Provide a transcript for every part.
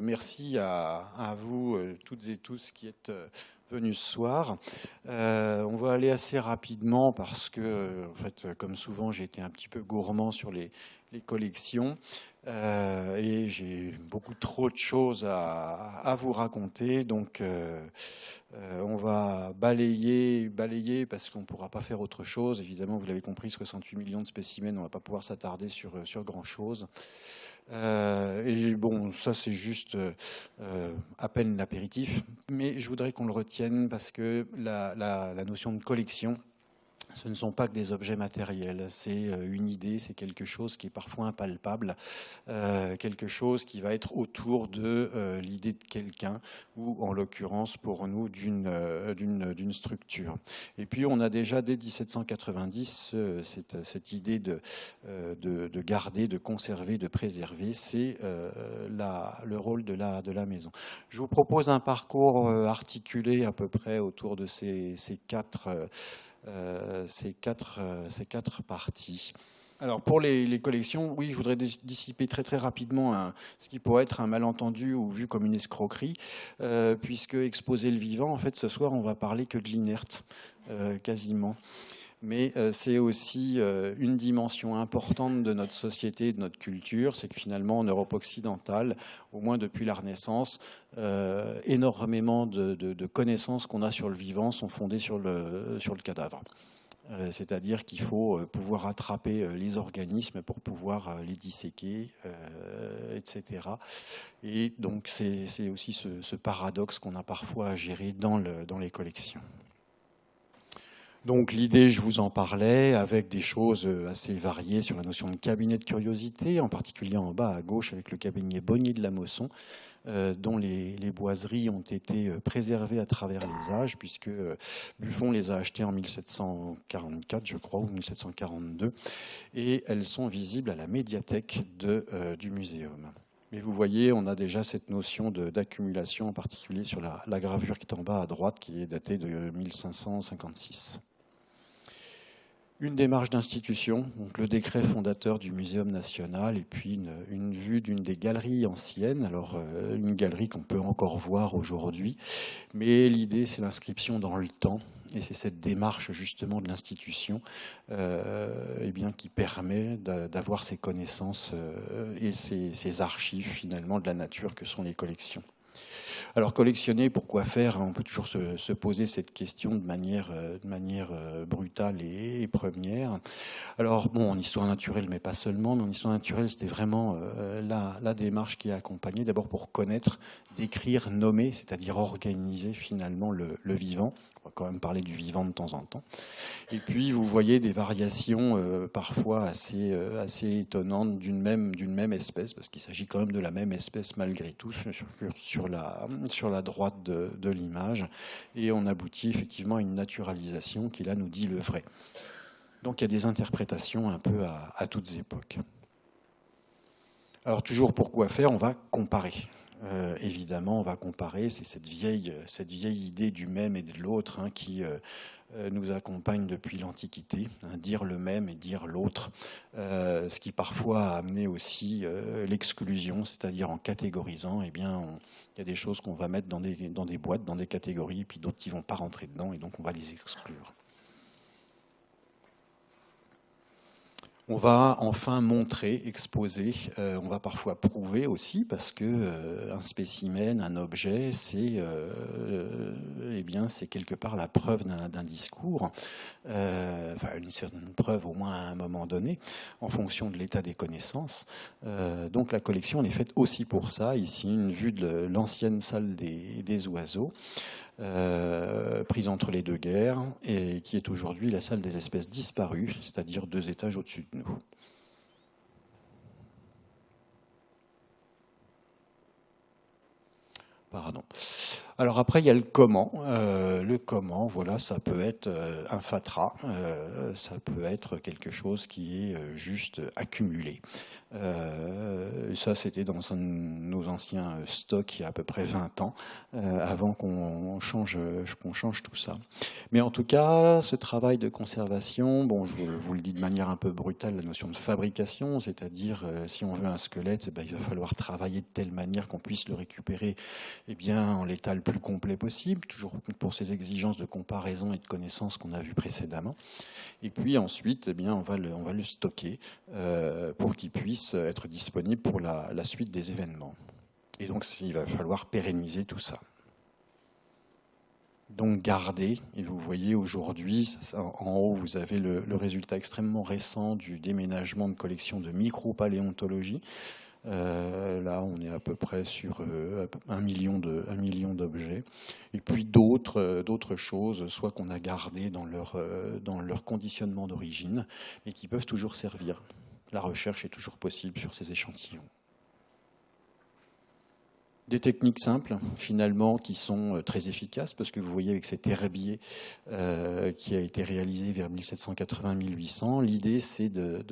merci à vous toutes et tous qui êtes venus ce soir. On va aller assez rapidement parce que, en fait, comme souvent, j'ai été un petit peu gourmand sur les collections et j'ai beaucoup trop de choses à vous raconter. Donc, on va balayer parce qu'on ne pourra pas faire autre chose. Évidemment, vous l'avez compris, 68 millions de spécimens, on ne va pas pouvoir s'attarder sur grand-chose. Et bon, ça c'est juste à peine l'apéritif, mais je voudrais qu'on le retienne parce que la notion de collection, ce ne sont pas que des objets matériels, c'est une idée, c'est quelque chose qui est parfois impalpable, quelque chose qui va être autour de l'idée de quelqu'un ou en l'occurrence pour nous d'une structure. Et puis on a déjà dès 1790 cette idée de garder, de conserver, de préserver, c'est le rôle de la maison. Je vous propose un parcours articulé à peu près autour de ces quatre parties. Alors pour les collections, oui, je voudrais dissiper très rapidement ce qui pourrait être un malentendu ou vu comme une escroquerie, puisque exposer le vivant, en fait, ce soir, on va parler que de l'inerte, quasiment. Mais c'est aussi une dimension importante de notre société, de notre culture, c'est que finalement en Europe occidentale, au moins depuis la Renaissance, énormément de connaissances qu'on a sur le vivant sont fondées sur le cadavre. C'est-à-dire qu'il faut pouvoir attraper les organismes pour pouvoir les disséquer, etc. Et donc c'est aussi ce paradoxe qu'on a parfois à gérer dans les collections. Donc l'idée, je vous en parlais, avec des choses assez variées sur la notion de cabinet de curiosité, en particulier en bas à gauche avec le cabinet Bonnier de la Mosson, dont les boiseries ont été préservées à travers les âges, puisque Buffon les a achetées en 1744, je crois, ou 1742, et elles sont visibles à la médiathèque du muséum. Mais vous voyez, on a déjà cette notion d'accumulation, en particulier sur la gravure qui est en bas à droite, qui est datée de 1556. Une démarche d'institution, donc le décret fondateur du Muséum national, et puis une vue d'une des galeries anciennes, alors une galerie qu'on peut encore voir aujourd'hui, mais l'idée c'est l'inscription dans le temps, et c'est cette démarche justement de l'institution qui permet d'avoir ces connaissances et ces archives finalement de la nature que sont les collections. Alors collectionner, pourquoi faire? On peut toujours se poser cette question de manière brutale et première. Alors bon, en histoire naturelle, mais pas seulement, mais en histoire naturelle, c'était vraiment la démarche qui a accompagné, d'abord pour connaître, décrire, nommer, c'est-à-dire organiser finalement le vivant. On va quand même parler du vivant de temps en temps. Et puis vous voyez des variations parfois assez étonnantes d'une même espèce, parce qu'il s'agit quand même de la même espèce malgré tout sur la droite de l'image, et on aboutit effectivement à une naturalisation qui là nous dit le vrai. Donc il y a des interprétations un peu à toutes époques. Alors toujours pourquoi faire? On va comparer. Évidemment, on va comparer, c'est cette vieille idée du même et de l'autre qui nous accompagne depuis l'Antiquité, dire le même et dire l'autre, ce qui parfois a amené aussi l'exclusion, c'est-à-dire en catégorisant, il y a des choses qu'on va mettre dans des boîtes, dans des catégories, et puis d'autres qui ne vont pas rentrer dedans, et donc on va les exclure. On va enfin montrer, exposer, on va parfois prouver aussi, parce que un spécimen, un objet, c'est quelque part la preuve d'un discours, une certaine preuve au moins à un moment donné, en fonction de l'état des connaissances. Donc la collection, elle est faite aussi pour ça. Ici, une vue de l'ancienne salle des oiseaux. Prise entre les deux guerres, et qui est aujourd'hui la salle des espèces disparues, c'est-à-dire 2 étages au-dessus de nous. Pardon. Alors après, il y a le comment. Le comment, voilà, ça peut être un fatras, ça peut être quelque chose qui est juste accumulé. Et ça, c'était dans un de nos anciens stocks il y a à peu près 20 ans, avant qu'on change tout ça. Mais en tout cas, ce travail de conservation, bon, je vous le dis de manière un peu brutale, la notion de fabrication, c'est-à-dire si on veut un squelette, eh ben, il va falloir travailler de telle manière qu'on puisse le récupérer eh bien, en l'état le plus complet possible, toujours pour ces exigences de comparaison et de connaissance qu'on a vues précédemment. Et puis ensuite, eh bien, on va le stocker pour qu'il puisse être disponible pour la suite des événements. Et donc, il va falloir pérenniser tout ça. Donc garder, et vous voyez aujourd'hui, en haut, vous avez le résultat extrêmement récent du déménagement de collection de micropaléontologie. Là, on est à peu près sur 1 million d'objets. Et puis d'autres choses, soit qu'on a gardées dans leur conditionnement d'origine, et qui peuvent toujours servir. La recherche est toujours possible sur ces échantillons. Des techniques simples, finalement, qui sont très efficaces, parce que vous voyez avec cet herbier qui a été réalisé vers 1780-1800, l'idée c'est de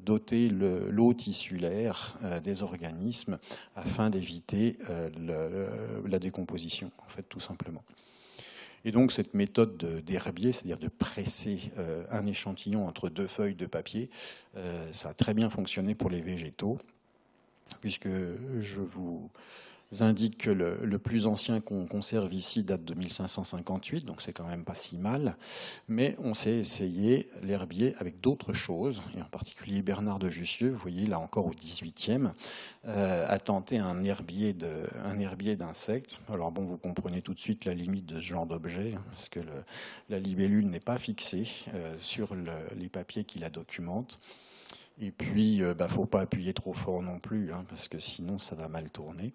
doter l'eau tissulaire des organismes afin d'éviter la décomposition, en fait, tout simplement. Et donc cette méthode d'herbier, c'est-à-dire de presser un échantillon entre deux feuilles de papier, ça a très bien fonctionné pour les végétaux, puisque je vous indique que le plus ancien qu'on conserve ici date de 1558, donc c'est quand même pas si mal, mais on s'est essayé l'herbier avec d'autres choses, et en particulier Bernard de Jussieu, vous voyez là encore au XVIIIe, a tenté un herbier d'insectes. Alors bon, vous comprenez tout de suite la limite de ce genre d'objet, parce que la libellule n'est pas fixée sur les papiers qui la documentent. Et puis, faut pas appuyer trop fort non plus, parce que sinon ça va mal tourner.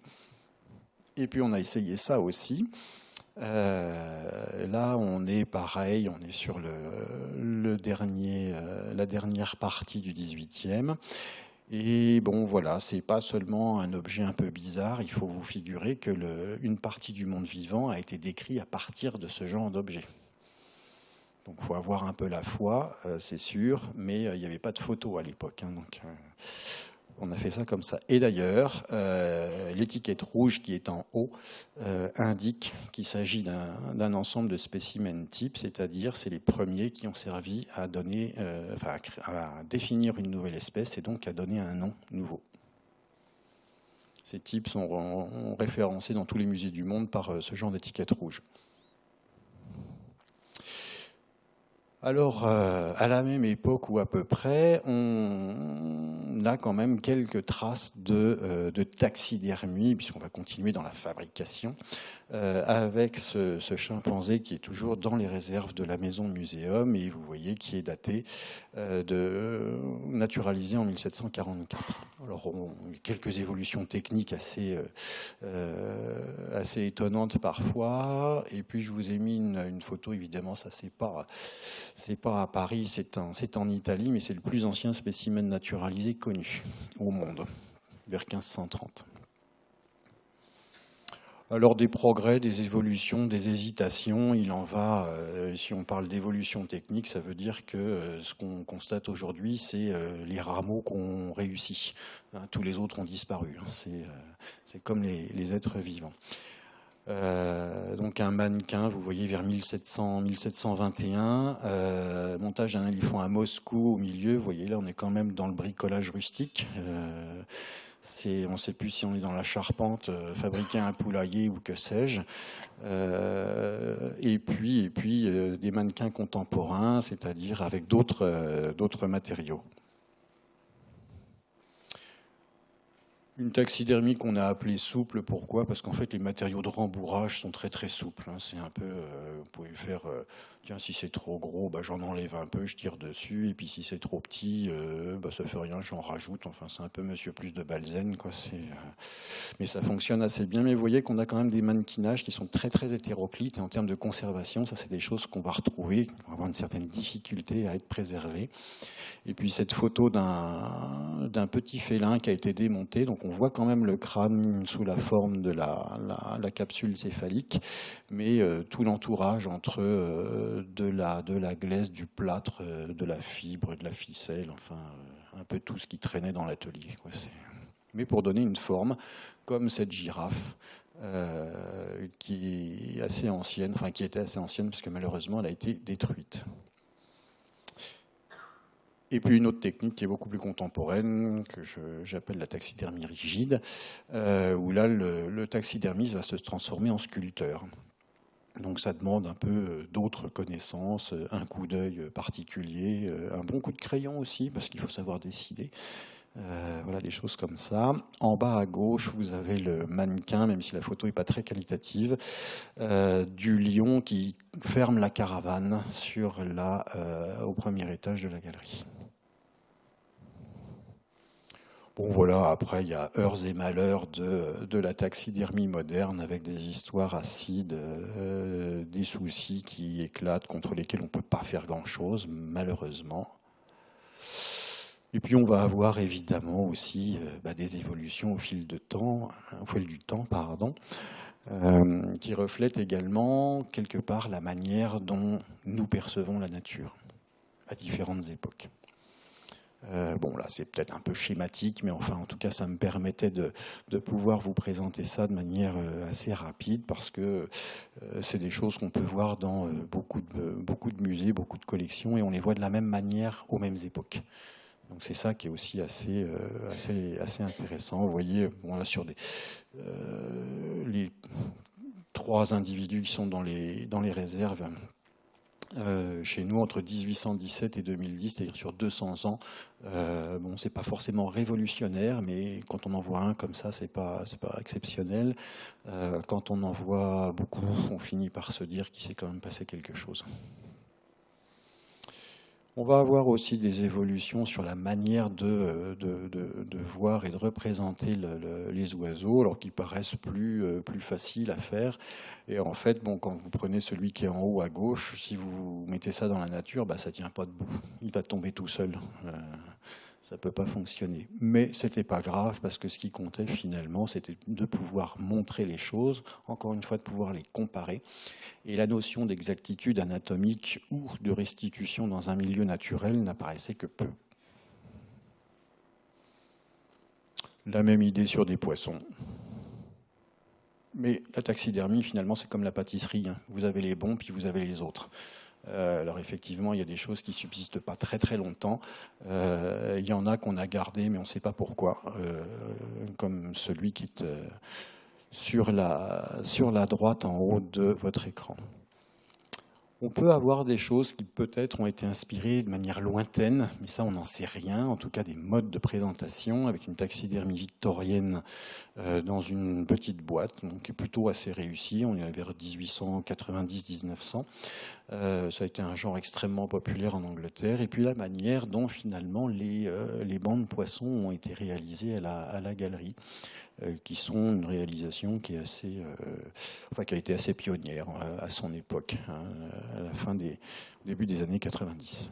Et puis on a essayé ça aussi. Là, on est pareil, on est sur la dernière partie du 18e. Et bon, voilà, c'est pas seulement un objet un peu bizarre. Il faut vous figurer que une partie du monde vivant a été décrite à partir de ce genre d'objet. Donc, il faut avoir un peu la foi, c'est sûr, mais il n'y avait pas de photo à l'époque. Donc, on a fait ça comme ça. Et d'ailleurs, l'étiquette rouge qui est en haut indique qu'il s'agit d'un ensemble de spécimens types, c'est-à-dire c'est les premiers qui ont servi à donner, à définir une nouvelle espèce et donc à donner un nom nouveau. Ces types sont référencés dans tous les musées du monde par ce genre d'étiquette rouge. Alors, à la même époque ou à peu près, on a quand même quelques traces de taxidermie, puisqu'on va continuer dans la fabrication, avec ce chimpanzé qui est toujours dans les réserves de la maison muséum, et vous voyez qui est daté naturalisé en 1744. Alors, quelques évolutions techniques assez étonnantes parfois, et puis je vous ai mis une photo, évidemment, ça c'est pas à Paris, c'est en Italie, mais c'est le plus ancien spécimen naturalisé connu au monde, vers 1530. Alors des progrès, des évolutions, des hésitations, il en va, si on parle d'évolution technique, ça veut dire que ce qu'on constate aujourd'hui, c'est les rameaux qu'on réussit. Tous les autres ont disparu. C'est comme les êtres vivants. Donc un mannequin, vous voyez vers 1721, montage d'un éléphant à Moscou au milieu, vous voyez là on est quand même dans le bricolage rustique, on ne sait plus si on est dans la charpente, fabriquer un poulailler ou que sais-je, et puis des mannequins contemporains, c'est-à-dire avec d'autres matériaux. Une taxidermie qu'on a appelée souple, pourquoi? Parce qu'en fait, les matériaux de rembourrage sont très très souples. C'est un peu, vous pouvez faire, tiens, si c'est trop gros, j'en enlève un peu, je tire dessus, et puis si c'est trop petit, ça fait rien, j'en rajoute. Enfin, c'est un peu Monsieur Plus de Balzen, quoi. Mais ça fonctionne assez bien. Mais vous voyez qu'on a quand même des mannequinages qui sont très très hétéroclites, et en termes de conservation, ça c'est des choses qu'on va retrouver, qui vont avoir une certaine difficulté à être préservées. Et puis cette photo d'un petit félin qui a été démonté, donc on voit quand même le crâne sous la forme de la capsule céphalique, mais tout l'entourage entre de la glaise, du plâtre, de la fibre, de la ficelle, enfin un peu tout ce qui traînait dans l'atelier, quoi. Mais pour donner une forme, comme cette girafe, qui est assez ancienne, enfin qui était assez ancienne, parce que malheureusement elle a été détruite. Et puis une autre technique qui est beaucoup plus contemporaine, que j'appelle la taxidermie rigide, où là le taxidermiste va se transformer en sculpteur. Donc ça demande un peu d'autres connaissances, un coup d'œil particulier, un bon coup de crayon aussi, parce qu'il faut savoir décider. Voilà, des choses comme ça. En bas à gauche, vous avez le mannequin, même si la photo n'est pas très qualitative, du lion qui ferme la caravane au premier étage de la galerie. Bon voilà, après il y a heures et malheurs de la taxidermie moderne avec des histoires acides, des soucis qui éclatent contre lesquels on ne peut pas faire grand-chose, malheureusement. Et puis on va avoir évidemment aussi des évolutions au fil du temps, qui reflètent également quelque part la manière dont nous percevons la nature à différentes époques. Bon là c'est peut-être un peu schématique, mais enfin en tout cas ça me permettait de pouvoir vous présenter ça de manière assez rapide, parce que c'est des choses qu'on peut voir dans beaucoup de musées, beaucoup de collections, et on les voit de la même manière aux mêmes époques. Donc c'est ça qui est aussi assez intéressant. Vous voyez, bon, là sur les 3 individus qui sont dans les réserves chez nous entre 1817 et 2010, c'est-à-dire sur 200 ans. Bon, c'est pas forcément révolutionnaire, mais quand on en voit un comme ça, c'est pas exceptionnel. Quand on en voit beaucoup, on finit par se dire qu'il s'est quand même passé quelque chose. On va avoir aussi des évolutions sur la manière de voir et de représenter les oiseaux, alors qu'ils paraissent plus faciles à faire. Et en fait, bon, quand vous prenez celui qui est en haut à gauche, si vous mettez ça dans la nature, ça ne tient pas debout. Il va tomber tout seul. Ça ne peut pas fonctionner. Mais ce n'était pas grave, parce que ce qui comptait finalement, c'était de pouvoir montrer les choses, encore une fois de pouvoir les comparer. Et la notion d'exactitude anatomique ou de restitution dans un milieu naturel n'apparaissait que peu. La même idée sur des poissons. Mais la taxidermie, finalement, c'est comme la pâtisserie. Vous avez les bons, puis vous avez les autres. Alors effectivement, il y a des choses qui ne subsistent pas très très longtemps. Il y en a qu'on a gardé, mais on ne sait pas pourquoi. Comme celui qui est sur la droite en haut de votre écran. On peut avoir des choses qui peut-être ont été inspirées de manière lointaine, mais ça on n'en sait rien, en tout cas des modes de présentation avec une taxidermie victorienne dans une petite boîte, donc qui est plutôt assez réussie, on est vers 1890-1900. Ça a été un genre extrêmement populaire en Angleterre, et puis la manière dont finalement les bancs de poissons ont été réalisés à la galerie. Qui sont une réalisation qui est qui a été assez pionnière à son époque, à la fin au début des années 90.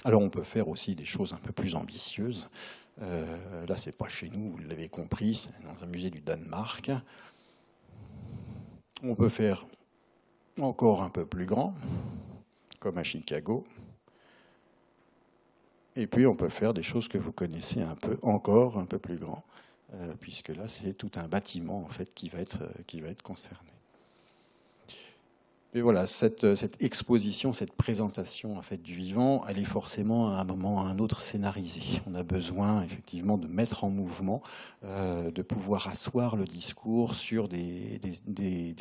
Alors on peut faire aussi des choses un peu plus ambitieuses. Là, c'est pas chez nous, vous l'avez compris, c'est dans un musée du Danemark. On peut faire encore un peu plus grand, comme à Chicago. Et puis on peut faire des choses que vous connaissez encore un peu plus grand, puisque là c'est tout un bâtiment en fait qui va être concerné. Et voilà, cette exposition, cette présentation en fait du vivant, elle est forcément à un moment ou à un autre scénarisée. On a besoin effectivement de mettre en mouvement, de pouvoir asseoir le discours sur des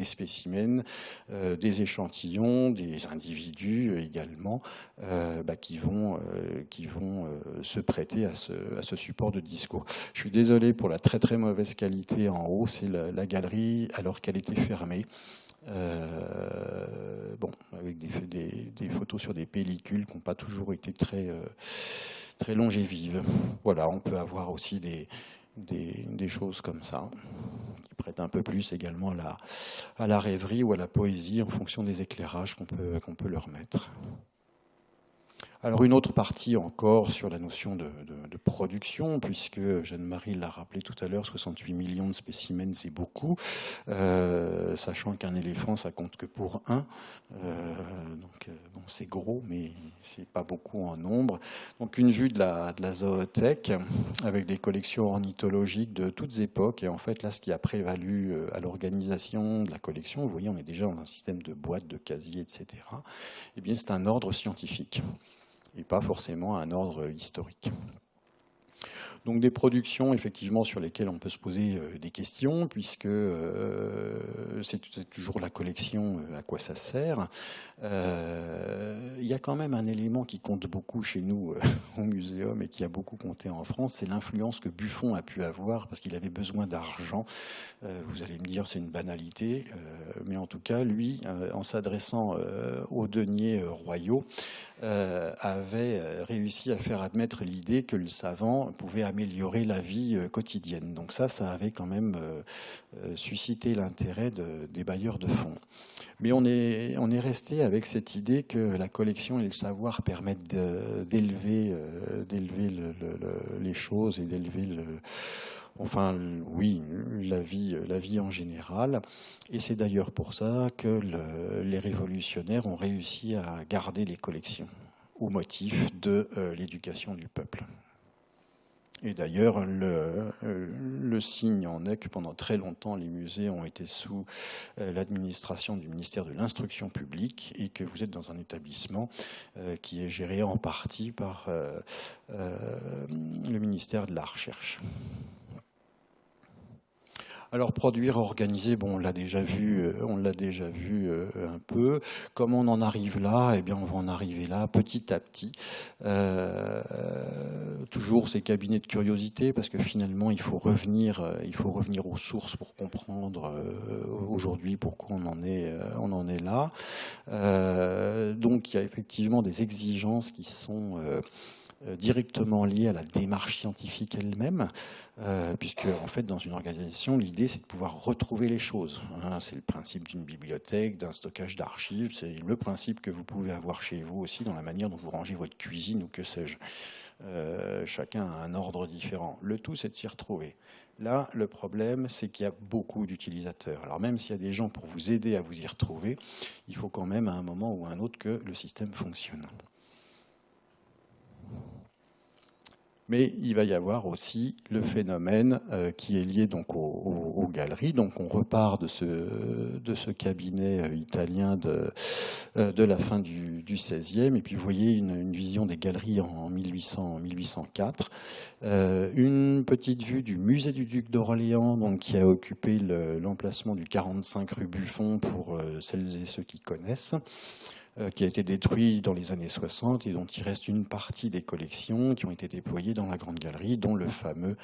spécimens, des échantillons, des individus également, qui vont se prêter à ce support de discours. Je suis désolé pour la très très mauvaise qualité en haut, c'est la galerie alors qu'elle était fermée. Avec des photos sur des pellicules qui n'ont pas toujours été très longévives. Voilà, on peut avoir aussi des choses comme ça, qui prêtent un peu plus également à la rêverie ou à la poésie en fonction des éclairages qu'on peut leur mettre. Alors une autre partie encore sur la notion de production, puisque Jeanne-Marie l'a rappelé tout à l'heure, 68 millions de spécimens, c'est beaucoup, sachant qu'un éléphant, ça compte que pour un. Donc bon, c'est gros, mais c'est pas beaucoup en nombre. Donc une vue de la zoothèque, avec des collections ornithologiques de toutes époques. Et en fait, là, ce qui a prévalu à l'organisation de la collection, vous voyez, on est déjà dans un système de boîtes, de casiers, etc. Eh bien, c'est un ordre scientifique et pas forcément un ordre historique. Donc des productions effectivement sur lesquelles on peut se poser des questions, puisque c'est toujours la collection, à quoi ça sert. Il y a quand même un élément qui compte beaucoup chez nous au muséum et qui a beaucoup compté en France, c'est l'influence que Buffon a pu avoir, parce qu'il avait besoin d'argent. Vous allez me dire c'est une banalité, mais en tout cas lui, en s'adressant aux deniers royaux, avait réussi à faire admettre l'idée que le savant pouvait améliorer la vie quotidienne. Donc ça avait quand même suscité l'intérêt des bailleurs de fonds. Mais on est resté avec cette idée que la collection et le savoir permettent d'élever les choses et d'élever la vie en général. Et c'est d'ailleurs pour ça que les révolutionnaires ont réussi à garder les collections au motif de l'éducation du peuple. Et d'ailleurs, le signe en est que pendant très longtemps, les musées ont été sous l'administration du ministère de l'Instruction publique et que vous êtes dans un établissement qui est géré en partie par le ministère de la Recherche. Alors produire, organiser, bon, on l'a déjà vu un peu. Comment on en arrive là? Eh bien, on va en arriver là petit à petit. Toujours ces cabinets de curiosité, parce que finalement, il faut revenir aux sources pour comprendre aujourd'hui pourquoi on en est là. Donc, il y a effectivement des exigences qui sont directement liées à la démarche scientifique elle-même, puisque en fait dans une organisation l'idée c'est de pouvoir retrouver les choses, hein. C'est le principe d'une bibliothèque, d'un stockage d'archives, c'est le principe que vous pouvez avoir chez vous aussi dans la manière dont vous rangez votre cuisine ou que sais-je. Chacun a un ordre différent, le tout c'est de s'y retrouver. Là le problème c'est qu'il y a beaucoup d'utilisateurs, alors même s'il y a des gens pour vous aider à vous y retrouver, il faut quand même à un moment ou à un autre que le système fonctionne. Mais il va y avoir aussi le phénomène qui est lié donc aux galeries. Donc on repart de ce cabinet italien de la fin du XVIe. Et puis vous voyez une vision des galeries en 1804. Une petite vue du musée du Duc d'Orléans, donc qui a occupé l'emplacement du 45 rue Buffon pour celles et ceux qui connaissent, qui a été détruit dans les années 60 et dont il reste une partie des collections qui ont été déployées dans la Grande Galerie, dont le fameux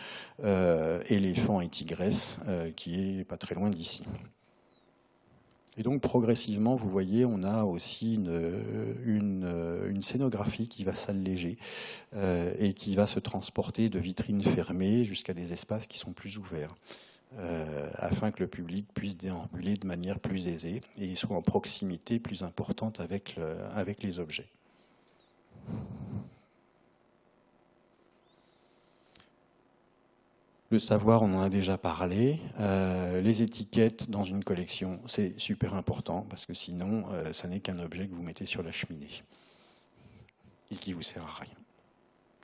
éléphant et tigresse qui est pas très loin d'ici. Et donc progressivement, vous voyez, on a aussi une scénographie qui va s'alléger et qui va se transporter de vitrines fermées jusqu'à des espaces qui sont plus ouverts. Afin que le public puisse déambuler de manière plus aisée et soit en proximité plus importante avec les objets. Le savoir, on en a déjà parlé. Les étiquettes dans une collection, c'est super important parce que sinon, ça n'est qu'un objet que vous mettez sur la cheminée et qui vous sert à rien.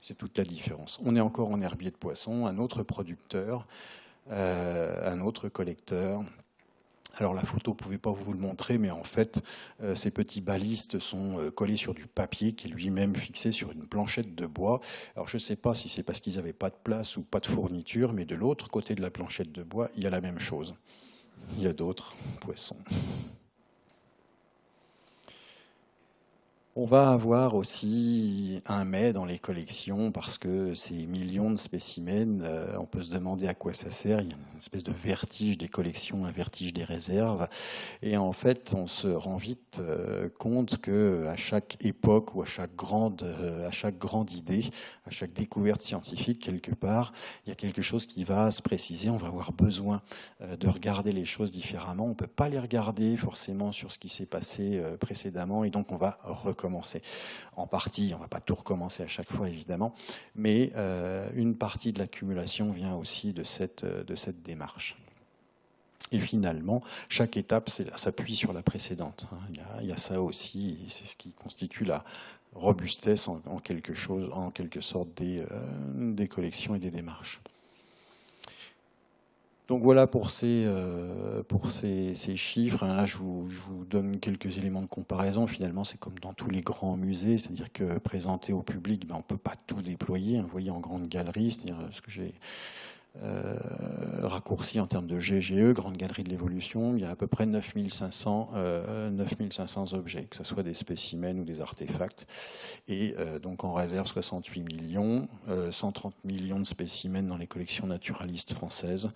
C'est toute la différence. On est encore en herbier de poisson, un autre producteur, un autre collecteur. Alors la photo ne pouvait pas vous le montrer, mais en fait, ces petits balistes sont collés sur du papier qui est lui-même fixé sur une planchette de bois. Alors je ne sais pas si c'est parce qu'ils n'avaient pas de place ou pas de fourniture, mais de l'autre côté de la planchette de bois, il y a la même chose. Il y a d'autres poissons. On va avoir aussi un mais dans les collections parce que ces millions de spécimens, on peut se demander à quoi ça sert. Il y a une espèce de vertige des collections, un vertige des réserves. Et en fait, on se rend vite compte qu'à chaque époque ou à chaque grande idée, à chaque découverte scientifique, quelque part, il y a quelque chose qui va se préciser. On va avoir besoin de regarder les choses différemment. On ne peut pas les regarder forcément sur ce qui s'est passé précédemment et donc on va recommencer. recommencer. En partie, on ne va pas tout recommencer à chaque fois évidemment, mais une partie de l'accumulation vient aussi de cette démarche. Et finalement, chaque étape s'appuie sur la précédente. Il y a ça aussi, c'est ce qui constitue la robustesse en quelque sorte des collections et des démarches. Donc voilà pour ces chiffres. Là, je vous donne quelques éléments de comparaison. Finalement, c'est comme dans tous les grands musées, c'est-à-dire que présenté au public, on ne peut pas tout déployer. Vous voyez en grande galerie, c'est-à-dire ce que j'ai raccourci en termes de GGE, Grande Galerie de l'Évolution, il y a à peu près 9500 objets, que ce soit des spécimens ou des artefacts. Et donc en réserve 68 millions, 130 millions de spécimens dans les collections naturalistes françaises,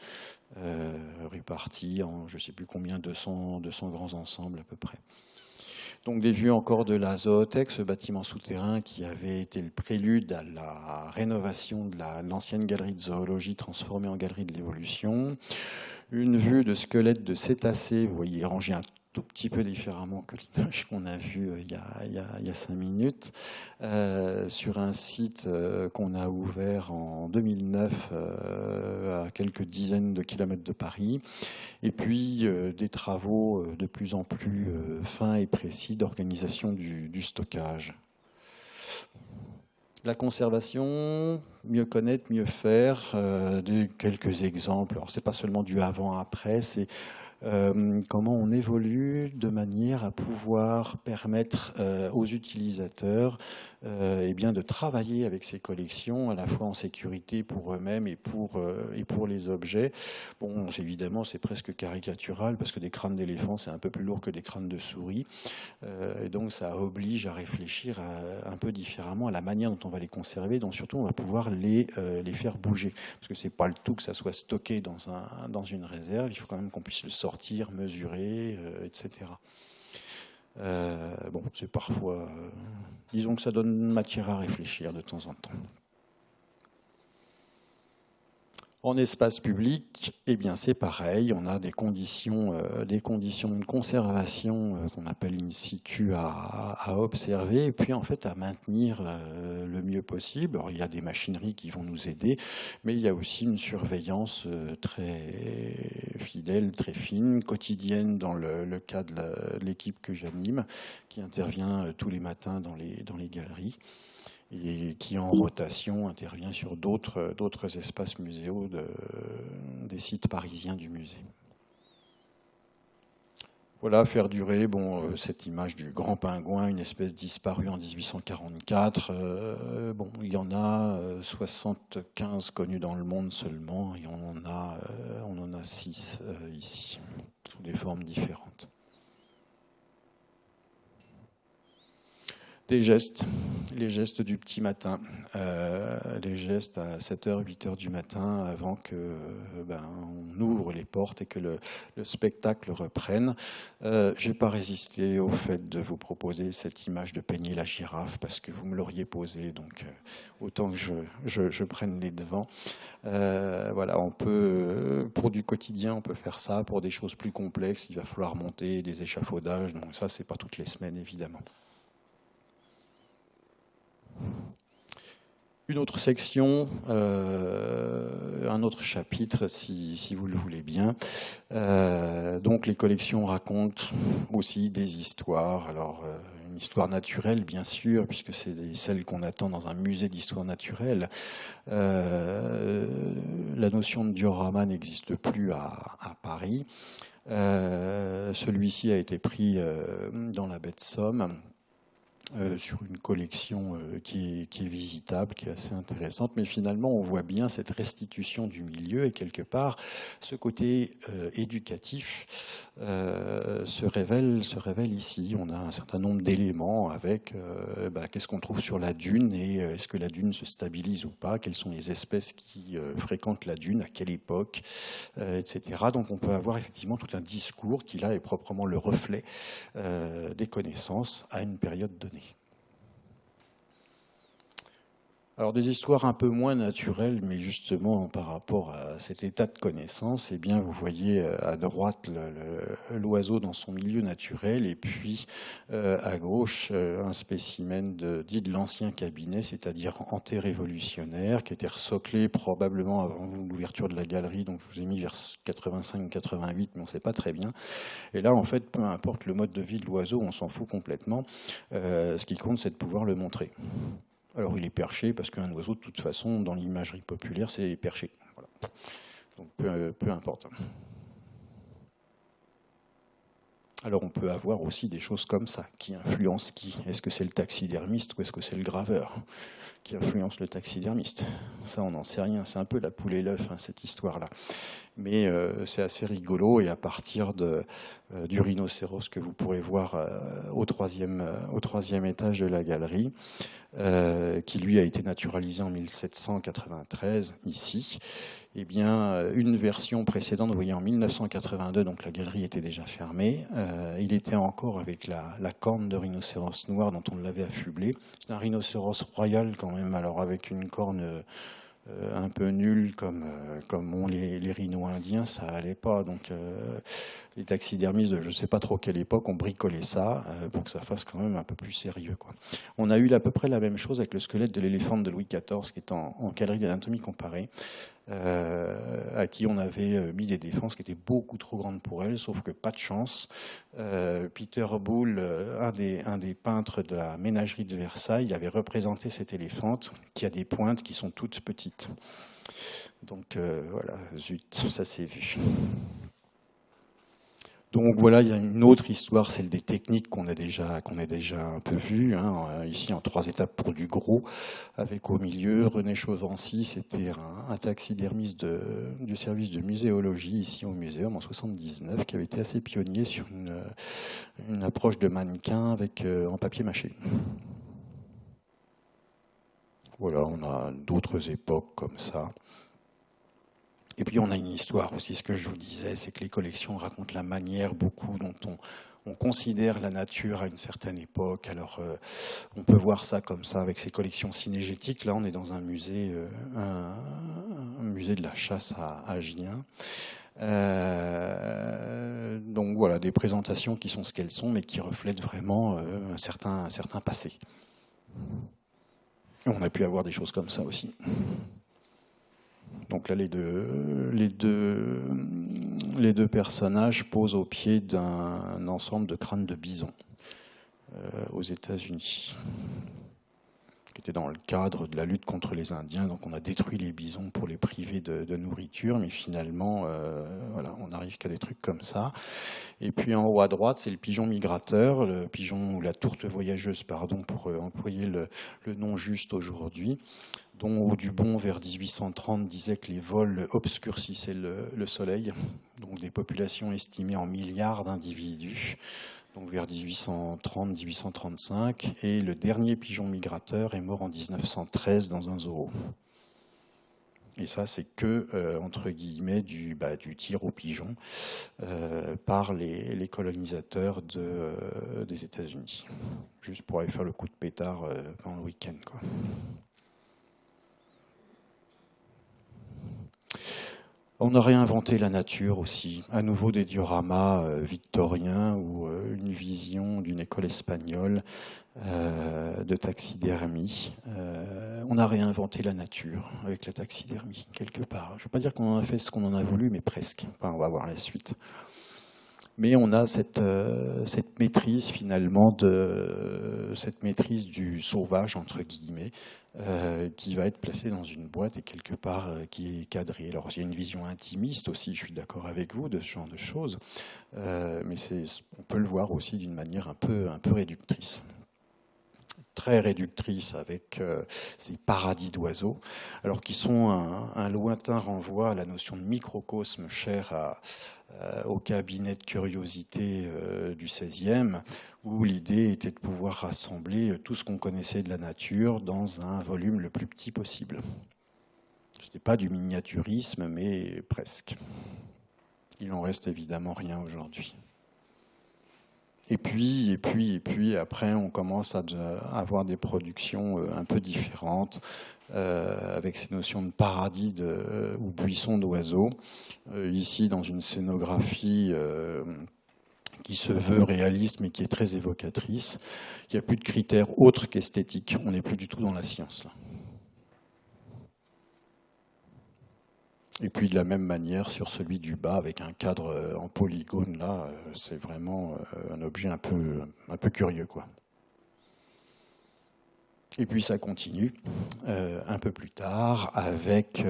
répartis en je ne sais plus combien, 200 grands ensembles à peu près. Donc des vues encore de la zoothèque, ce bâtiment souterrain qui avait été le prélude à la rénovation de l'ancienne galerie de zoologie transformée en galerie de l'évolution. Une vue de squelette de cétacés, vous voyez, rangé un tout petit peu différemment que l'image qu'on a vue il y a 5 minutes, sur un site qu'on a ouvert en 2009 à quelques dizaines de kilomètres de Paris, et puis des travaux de plus en plus fins et précis d'organisation du stockage. La conservation, mieux connaître, mieux faire, quelques exemples. Alors, c'est pas seulement du avant-après, c'est comment on évolue de manière à pouvoir permettre aux utilisateurs de travailler avec ces collections, à la fois en sécurité pour eux-mêmes et pour les objets. Bon, évidemment, c'est presque caricatural, parce que des crânes d'éléphants, c'est un peu plus lourd que des crânes de souris. Et donc, ça oblige à réfléchir un peu différemment à la manière dont on va les conserver, donc surtout, on va pouvoir les faire bouger. Parce que c'est pas le tout que ça soit stocké dans une réserve, il faut quand même qu'on puisse le sortir, mesurer, etc. Bon, c'est parfois... disons que ça donne matière à réfléchir de temps en temps. En espace public, eh bien c'est pareil, on a des conditions de conservation qu'on appelle in situ à observer, et puis en fait à maintenir le mieux possible. Alors, il y a des machineries qui vont nous aider, mais il y a aussi une surveillance très fidèle, très fine, quotidienne dans le cas de l'équipe que j'anime, qui intervient tous les matins dans les galeries, et qui en rotation intervient sur d'autres espaces muséaux des sites parisiens du musée. Voilà, faire durer cette image du grand pingouin, une espèce disparue en 1844. Il y en a 75 connus dans le monde seulement, et on en a 6 ici, sous des formes différentes. Des gestes, les gestes du petit matin, les gestes à 7h, 8h du matin avant que on ouvre les portes et que le spectacle reprenne. J'ai pas résisté au fait de vous proposer cette image de Peigné la girafe parce que vous me l'auriez posée, donc autant que je prenne les devants. Voilà, on peut, pour du quotidien, on peut faire ça. Pour des choses plus complexes, il va falloir monter des échafaudages, donc ça, c'est pas toutes les semaines, évidemment. Une autre section, un autre chapitre, si vous le voulez bien. Donc les collections racontent aussi des histoires. Alors une histoire naturelle, bien sûr, puisque c'est celle qu'on attend dans un musée d'histoire naturelle. La notion de diorama n'existe plus à Paris. Celui-ci a été pris dans la baie de Somme. Sur une collection qui est visitable, qui est assez intéressante, mais finalement on voit bien cette restitution du milieu, et quelque part ce côté éducatif se révèle ici. On a un certain nombre d'éléments avec qu'est-ce qu'on trouve sur la dune, et est-ce que la dune se stabilise ou pas, quelles sont les espèces qui fréquentent la dune, à quelle époque, etc. Donc on peut avoir effectivement tout un discours qui là est proprement le reflet des connaissances à une période donnée. Alors des histoires un peu moins naturelles, mais justement par rapport à cet état de connaissance, eh bien vous voyez à droite l'oiseau dans son milieu naturel, et puis à gauche un spécimen dit de l'ancien cabinet, c'est-à-dire antérévolutionnaire, qui était ressoclé probablement avant l'ouverture de la galerie, donc je vous ai mis vers 85-88, mais on ne sait pas très bien. Et là, en fait, peu importe le mode de vie de l'oiseau, on s'en fout complètement. Ce qui compte, c'est de pouvoir le montrer. Alors il est perché, parce qu'un oiseau, de toute façon, dans l'imagerie populaire, c'est perché. Voilà. Donc peu importe. Alors on peut avoir aussi des choses comme ça, qui influencent qui? Est-ce que c'est le taxidermiste ou est-ce que c'est le graveur qui influence le taxidermiste? Ça, on n'en sait rien. C'est un peu la poule et l'œuf, hein, cette histoire-là. Mais c'est assez rigolo, et à partir du rhinocéros que vous pourrez voir au troisième étage de la galerie, qui lui a été naturalisé en 1793 ici, eh bien, une version précédente, vous voyez, en 1982, donc la galerie était déjà fermée, il était encore avec la corne de rhinocéros noir dont on l'avait affublé. C'est un rhinocéros royal quand même, alors avec une corne un peu nulle comme ont les rhinos indiens, ça allait pas. Donc les taxidermistes de je ne sais pas trop quelle époque ont bricolé ça pour que ça fasse quand même un peu plus sérieux, quoi. On a eu à peu près la même chose avec le squelette de l'éléphant de Louis XIV qui est en galerie d'anatomie comparée, à qui on avait mis des défenses qui étaient beaucoup trop grandes pour elle, sauf que pas de chance. Peter Boulle, un des peintres de la ménagerie de Versailles, avait représenté cette éléphante qui a des pointes qui sont toutes petites. Donc voilà, zut, ça s'est vu. Donc voilà, il y a une autre histoire, celle des techniques qu'on a déjà un peu vues, hein, ici en 3 étapes pour du gros, avec au milieu René Chauvency, c'était un taxidermiste du service de muséologie ici au muséum en 79, qui avait été assez pionnier sur une approche de mannequin en papier mâché. Voilà, on a d'autres époques comme ça. Et puis on a une histoire aussi, ce que je vous disais, c'est que les collections racontent la manière beaucoup dont on considère la nature à une certaine époque. Alors on peut voir ça comme ça avec ces collections cinégétiques. Là on est dans un musée de la chasse à Gien. Donc voilà, des présentations qui sont ce qu'elles sont, mais qui reflètent vraiment un certain passé. Et on a pu avoir des choses comme ça aussi. Donc là, les deux personnages posent au pied d'un ensemble de crânes de bison aux États-Unis, qui était dans le cadre de la lutte contre les Indiens. Donc on a détruit les bisons pour les priver de nourriture, mais finalement, voilà, on n'arrive qu'à des trucs comme ça. Et puis en haut à droite, c'est le pigeon migrateur, le pigeon ou la tourte voyageuse, pardon, pour employer le nom juste aujourd'hui, dont Audubon, vers 1830, disait que les vols obscurcissaient le soleil, donc des populations estimées en milliards d'individus, donc vers 1830-1835, et le dernier pigeon migrateur est mort en 1913 dans un zoo. Et ça, c'est que, entre guillemets, du tir au pigeon par les colonisateurs des États-Unis, juste pour aller faire le coup de pétard pendant le week-end, quoi. On a réinventé la nature aussi, à nouveau des dioramas victoriens ou une vision d'une école espagnole de taxidermie. On a réinventé la nature avec la taxidermie, quelque part. Je ne veux pas dire qu'on en a fait ce qu'on en a voulu, mais presque. Enfin, on va voir la suite. Mais on a cette maîtrise finalement cette maîtrise du sauvage entre guillemets qui va être placée dans une boîte et quelque part qui est cadrée. Alors il y a une vision intimiste aussi, je suis d'accord avec vous de ce genre de choses, mais on peut le voir aussi d'une manière un peu réductrice. Très réductrice avec ces paradis d'oiseaux, alors qui sont un lointain renvoi à la notion de microcosme chère au cabinet de curiosité du XVIe, où l'idée était de pouvoir rassembler tout ce qu'on connaissait de la nature dans un volume le plus petit possible. Ce n'était pas du miniaturisme, mais presque. Il n'en reste évidemment rien aujourd'hui. Et puis, après, on commence à avoir des productions un peu différentes, avec ces notions de paradis ou buisson d'oiseaux. Ici, dans une scénographie qui se veut réaliste, mais qui est très évocatrice. Il n'y a plus de critères autres qu'esthétiques. On n'est plus du tout dans la science, là. Et puis de la même manière sur celui du bas avec un cadre en polygone, là, c'est vraiment un objet un peu curieux, quoi. Et puis ça continue un peu plus tard avec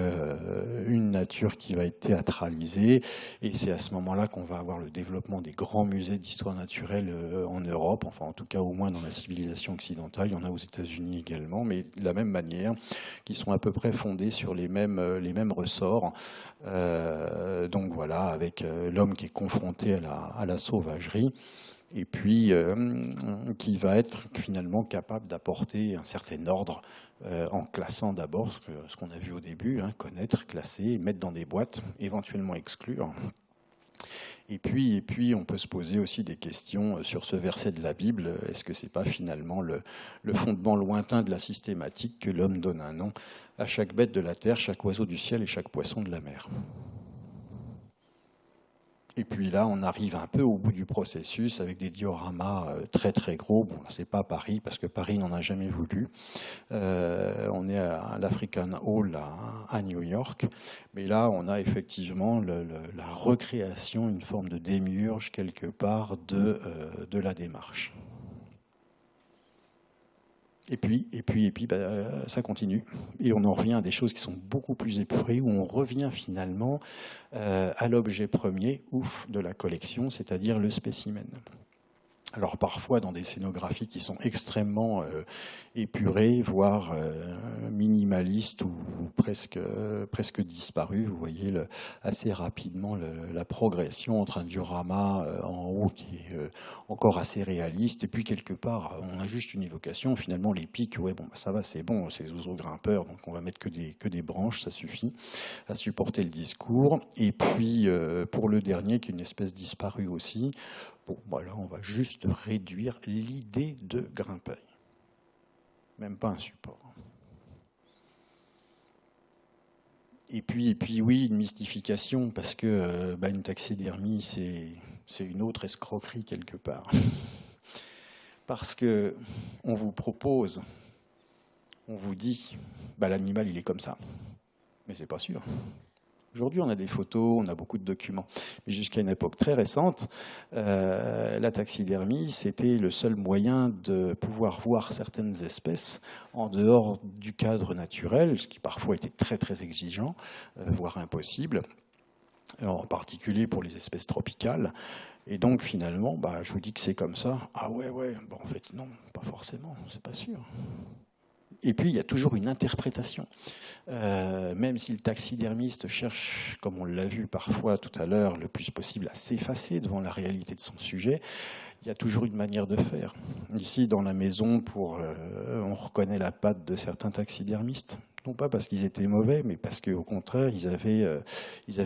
une nature qui va être théâtralisée, et c'est à ce moment-là qu'on va avoir le développement des grands musées d'histoire naturelle en Europe, enfin en tout cas au moins dans la civilisation occidentale. Il y en a aux États-Unis également, mais de la même manière, qui sont à peu près fondés sur les mêmes ressorts. Donc voilà, avec l'homme qui est confronté à la sauvagerie, et puis qui va être finalement capable d'apporter un certain ordre en classant d'abord ce qu'on a vu au début, connaître, classer, mettre dans des boîtes, éventuellement exclure. Et puis, on peut se poser aussi des questions sur ce verset de la Bible. Est-ce que c'est pas finalement le fondement lointain de la systématique que l'homme donne un nom à chaque bête de la terre, chaque oiseau du ciel et chaque poisson de la mer ? Et puis là, on arrive un peu au bout du processus avec des dioramas très très gros. Bon, là, c'est pas Paris, parce que Paris n'en a jamais voulu. On est à l'African Hall à New York. Mais là, on a effectivement la recréation, une forme de démiurge quelque part de la démarche. Et puis, ça continue. Et on en revient à des choses qui sont beaucoup plus épurées, où on revient finalement à l'objet premier, de la collection, c'est-à-dire le spécimen. Alors parfois dans des scénographies qui sont extrêmement épurées, voire minimalistes ou presque disparues. Vous voyez assez rapidement la progression entre un diorama en haut qui est encore assez réaliste, et puis quelque part on a juste une évocation. Finalement les pics, ouais, bon, ça va, c'est bon, c'est des oiseaux grimpeurs, donc on va mettre que des branches, ça suffit à supporter le discours. Et puis pour le dernier, qui est une espèce disparue aussi, bon, voilà, on va juste réduire l'idée de grimpeur. Même pas un support. Et puis oui, une mystification, parce que une taxidermie, c'est une autre escroquerie quelque part. Parce que on vous propose, on vous dit, l'animal il est comme ça. Mais c'est pas sûr. Aujourd'hui, on a des photos, on a beaucoup de documents. Mais jusqu'à une époque très récente, la taxidermie, c'était le seul moyen de pouvoir voir certaines espèces en dehors du cadre naturel, ce qui parfois était très très exigeant, voire impossible, en particulier pour les espèces tropicales. Et donc finalement, je vous dis que c'est comme ça. Ah ouais, en fait non, pas forcément, c'est pas sûr. Et puis, il y a toujours une interprétation. Même si le taxidermiste cherche, comme on l'a vu parfois tout à l'heure, le plus possible à s'effacer devant la réalité de son sujet, il y a toujours une manière de faire. Ici, dans la maison, on reconnaît la patte de certains taxidermistes. Non pas parce qu'ils étaient mauvais, mais parce qu'au contraire, ils avaient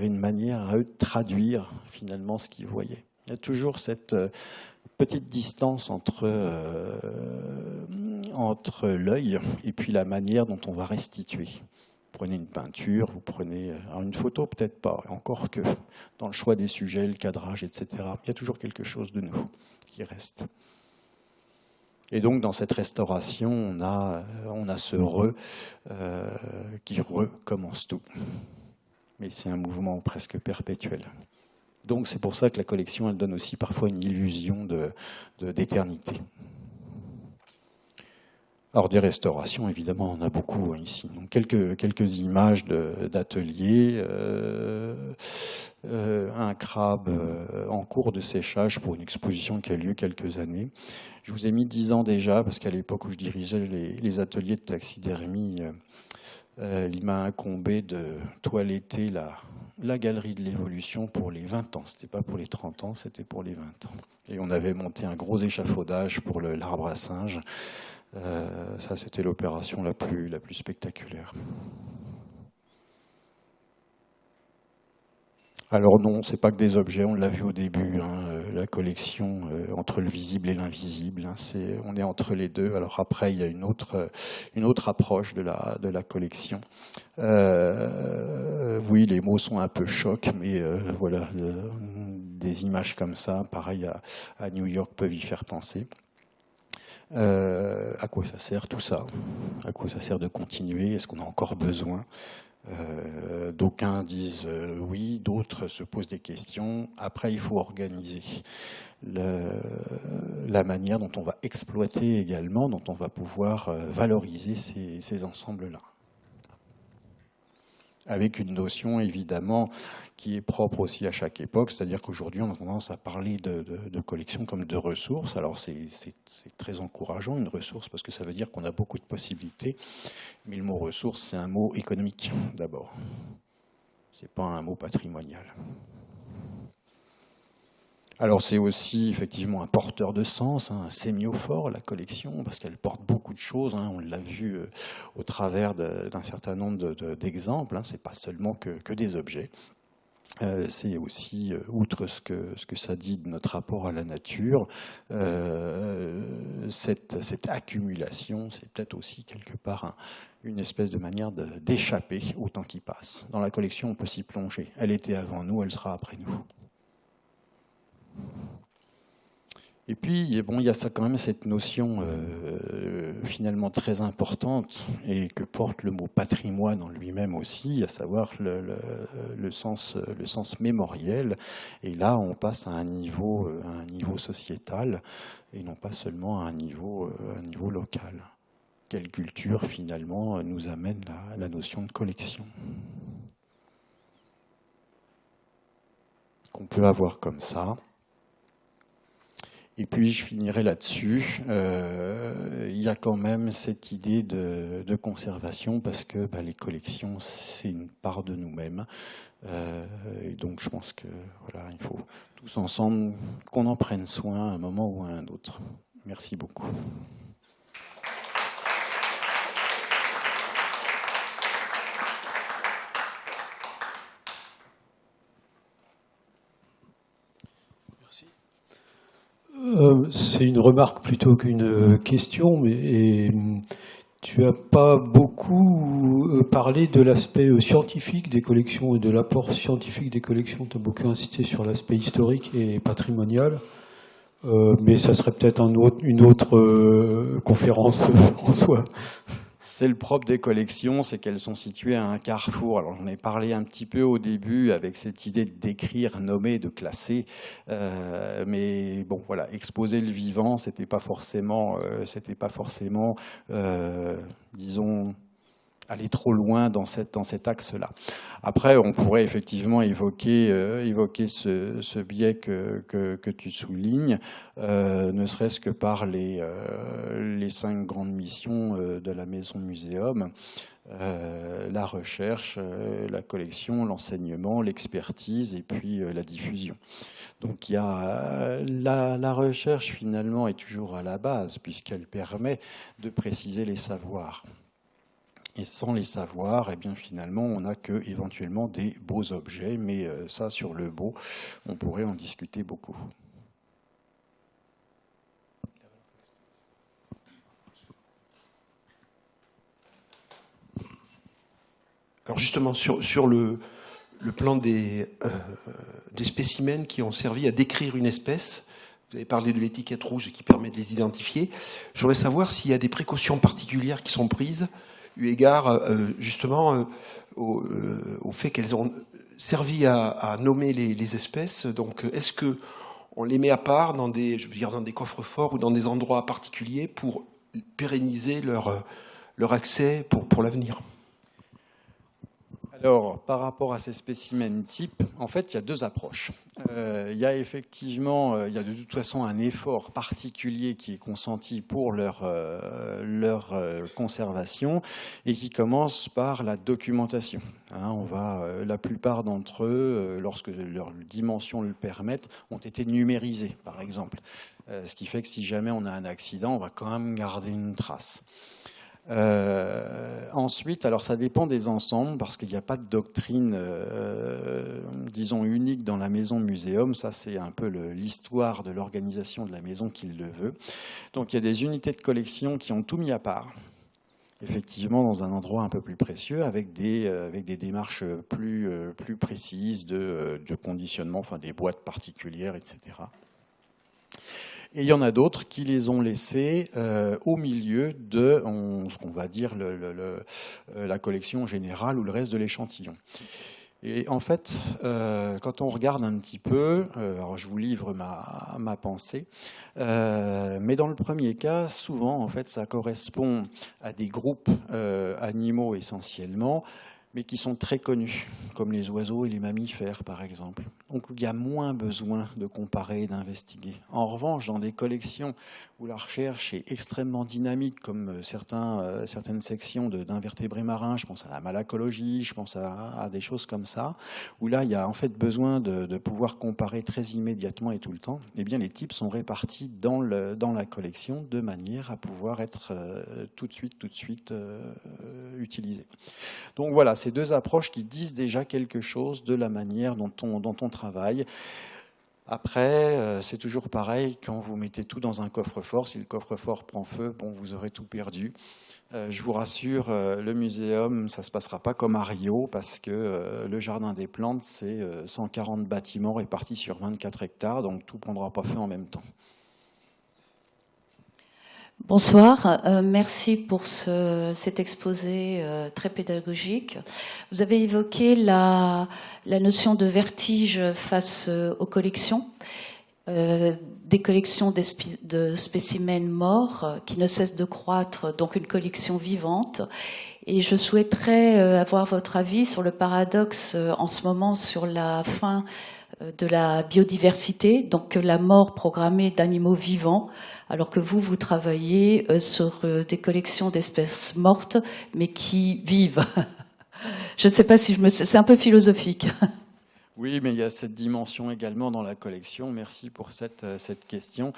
une manière à eux de traduire finalement ce qu'ils voyaient. Il y a toujours cette petite distance entre l'œil et puis la manière dont on va restituer. Vous prenez une peinture, vous prenez une photo, peut-être pas, encore que dans le choix des sujets, le cadrage, etc. Il y a toujours quelque chose de nous qui reste. Et donc dans cette restauration, on a ce qui recommence tout. Mais c'est un mouvement presque perpétuel. Donc c'est pour ça que la collection, elle donne aussi parfois une illusion d'éternité. Alors des restaurations, évidemment, on en a beaucoup ici. Donc quelques images d'ateliers, un crabe en cours de séchage pour une exposition qui a lieu quelques années. Je vous ai mis 10 ans déjà, parce qu'à l'époque où je dirigeais les ateliers de taxidermie, il m'a incombé de toiletter la galerie de l'évolution pour les 20 ans. C'était pas pour les 30 ans, c'était pour les 20 ans. Et on avait monté un gros échafaudage pour l'arbre à singe. Ça, c'était l'opération la plus spectaculaire. Alors non, c'est pas que des objets, on l'a vu au début, hein, la collection entre le visible et l'invisible, hein, on est entre les deux. Alors après, il y a une autre approche de la collection. Oui, les mots sont un peu chocs, mais voilà, des images comme ça, pareil à New York, peuvent y faire penser. À quoi ça sert tout ça? À quoi ça sert de continuer? Est-ce qu'on a encore besoin? D'aucuns disent oui, d'autres se posent des questions. Après, il faut organiser la manière dont on va exploiter également, dont on va pouvoir valoriser ces ensembles-là. Avec une notion évidemment qui est propre aussi à chaque époque, c'est-à-dire qu'aujourd'hui on a tendance à parler de collection comme de ressources. Alors c'est très encourageant une ressource parce que ça veut dire qu'on a beaucoup de possibilités, mais le mot ressource c'est un mot économique d'abord, c'est pas un mot patrimonial. Alors c'est aussi effectivement un porteur de sens, hein, un sémiophore, la collection, parce qu'elle porte beaucoup de choses, hein, on l'a vu au travers d'un certain nombre d'exemples, hein, c'est pas seulement que des objets. C'est aussi, outre ce que ça dit de notre rapport à la nature, cette accumulation, c'est peut-être aussi quelque part une espèce de manière d'échapper au temps qui passe. Dans la collection, on peut s'y plonger. Elle était avant nous, elle sera après nous. Et puis, bon, il y a ça quand même cette notion finalement très importante et que porte le mot patrimoine en lui-même aussi, à savoir le sens mémoriel. Et là, on passe à un niveau sociétal et non pas seulement à un niveau local. Quelle culture finalement nous amène la notion de collection qu'on peut avoir comme ça. Et puis je finirai là-dessus. Il y a quand même cette idée de conservation parce que les collections, c'est une part de nous-mêmes. Et donc je pense que voilà, il faut tous ensemble qu'on en prenne soin à un moment ou à un autre. Merci beaucoup. C'est une remarque plutôt qu'une question, mais tu n'as pas beaucoup parlé de l'aspect scientifique des collections et de l'apport scientifique des collections. Tu as beaucoup insisté sur l'aspect historique et patrimonial, mais ça serait peut-être une autre conférence en soi. C'est le propre des collections, c'est qu'elles sont situées à un carrefour. Alors j'en ai parlé un petit peu au début avec cette idée de décrire, nommer, de classer. Mais bon, voilà, exposer le vivant, c'était pas forcément, disons, aller trop loin dans cet axe-là. Après, on pourrait effectivement évoquer ce biais que tu soulignes, ne serait-ce que par les 5 grandes missions de la Maison Muséum. La recherche, la collection, l'enseignement, l'expertise et puis la diffusion. Donc il y a la recherche finalement est toujours à la base puisqu'elle permet de préciser les savoirs. Et sans les savoirs, eh bien finalement, on n'a que éventuellement des beaux objets, mais ça, sur le beau, on pourrait en discuter beaucoup. Alors justement, sur le plan des spécimens qui ont servi à décrire une espèce, vous avez parlé de l'étiquette rouge qui permet de les identifier. Je voudrais savoir s'il y a des précautions particulières qui sont prises eu égard justement au fait qu'elles ont servi à nommer les espèces. Donc, est-ce que on les met à part dans des coffres forts ou dans des endroits particuliers pour pérenniser leur accès pour l'avenir? Alors, par rapport à ces spécimens types, en fait, il y a 2 approches. Il y a effectivement, il y a de toute façon un effort particulier qui est consenti pour leur conservation et qui commence par la documentation. Hein, la plupart d'entre eux, lorsque leurs dimensions le permettent, ont été numérisés, par exemple. Ce qui fait que si jamais on a un accident, on va quand même garder une trace. Ensuite, alors ça dépend des ensembles, parce qu'il n'y a pas de doctrine, disons, unique dans la maison muséum. Ça, c'est un peu l'histoire de l'organisation de la maison qui le veut. Donc il y a des unités de collection qui ont tout mis à part, effectivement dans un endroit un peu plus précieux, avec des démarches plus précises de conditionnement, enfin des boîtes particulières, etc. Et il y en a d'autres qui les ont laissés au milieu de ce qu'on va dire la collection générale ou le reste de l'échantillon. Et en fait, quand on regarde un petit peu, alors je vous livre ma pensée, mais dans le premier cas, souvent, en fait, ça correspond à des groupes animaux essentiellement, mais qui sont très connus, comme les oiseaux et les mammifères, par exemple. Donc il y a moins besoin de comparer et d'investiguer. En revanche, dans des collections où la recherche est extrêmement dynamique, comme certaines sections d'invertébrés marins, je pense à la malacologie, je pense à des choses comme ça, où là, il y a en fait besoin de pouvoir comparer très immédiatement et tout le temps, eh bien les types sont répartis dans la collection de manière à pouvoir être tout de suite utilisés. Donc voilà, ces deux approches qui disent déjà quelque chose de la manière dont on travaille. Après, c'est toujours pareil, quand vous mettez tout dans un coffre-fort, si le coffre-fort prend feu, bon, vous aurez tout perdu. Je vous rassure, le muséum, ça ne se passera pas comme à Rio, parce que le Jardin des Plantes, c'est 140 bâtiments répartis sur 24 hectares, donc tout ne prendra pas feu en même temps. Bonsoir, merci pour cet exposé très pédagogique. Vous avez évoqué la notion de vertige face aux collections, des collections de spécimens morts qui ne cessent de croître, donc une collection vivante. Et je souhaiterais avoir votre avis sur le paradoxe en ce moment sur la fin de la biodiversité, donc la mort programmée d'animaux vivants, alors que vous travaillez sur des collections d'espèces mortes, mais qui vivent. Je ne sais pas si c'est un peu philosophique. Oui, mais il y a cette dimension également dans la collection. Merci pour cette question.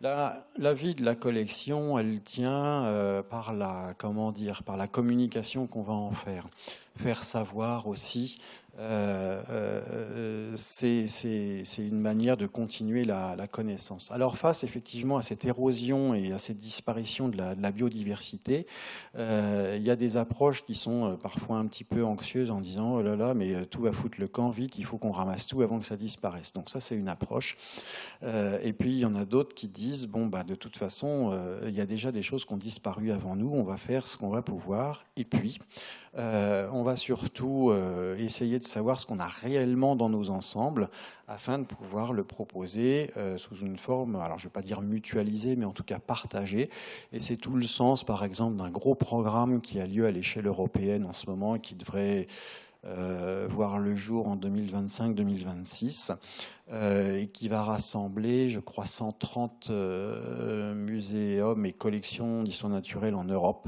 La vie de la collection, elle tient par la communication qu'on va en faire. Faire savoir aussi, c'est une manière de continuer la connaissance. Alors face effectivement à cette érosion et à cette disparition de la biodiversité, il y a des approches qui sont parfois un petit peu anxieuses en disant « oh là là, mais tout va foutre le camp, vite, il faut qu'on ramasse tout avant que ça disparaisse ». Donc ça, c'est une approche. Et puis il y en a d'autres qui disent « bon, bah, de toute façon, il y a déjà des choses qui ont disparu avant nous, on va faire ce qu'on va pouvoir, et puis on va surtout essayer de savoir ce qu'on a réellement dans nos ensembles afin de pouvoir le proposer sous une forme, alors je ne vais pas dire mutualisée, mais en tout cas partagée. Et c'est tout le sens, par exemple, d'un gros programme qui a lieu à l'échelle européenne en ce moment et qui devrait voir le jour en 2025-2026 et qui va rassembler, je crois, 130 muséums et collections d'histoire naturelle en Europe